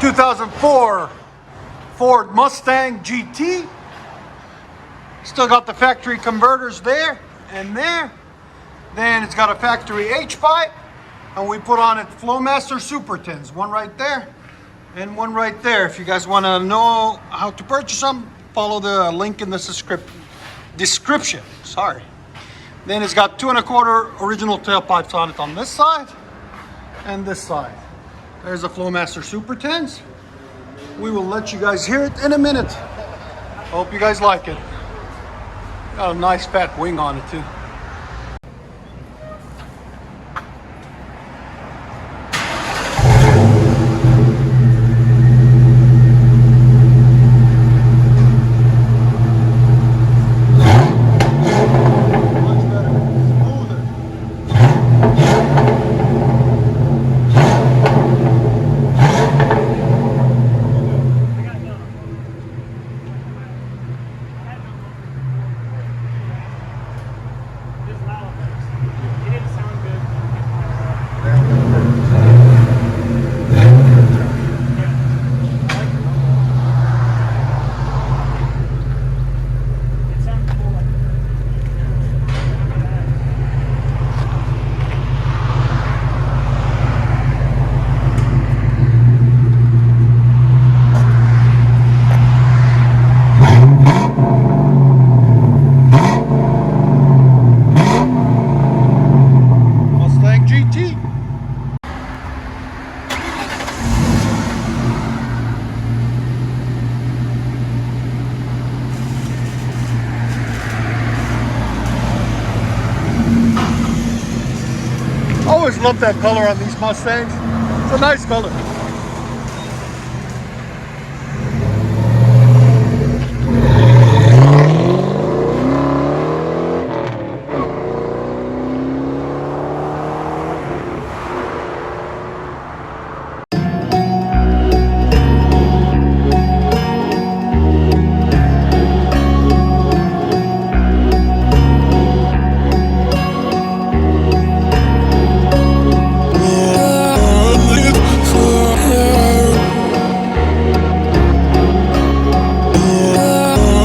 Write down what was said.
2004 Ford Mustang GT. Still got the factory converters there and there. Then it's got a factory H-pipe, and we put on it FLOWMASTER super tins. One right there and one right there. If you guys want to know how to purchase them, follow the link in the description. Sorry. Then it's got 2 1/4 original tailpipes on it on this side and this side. There's the FLOWMASTER super tins. We will let you guys hear it in a minute. Hope you guys like it. Got a nice fat wing on it too. Always love that color on these Mustangs. It's a nice color.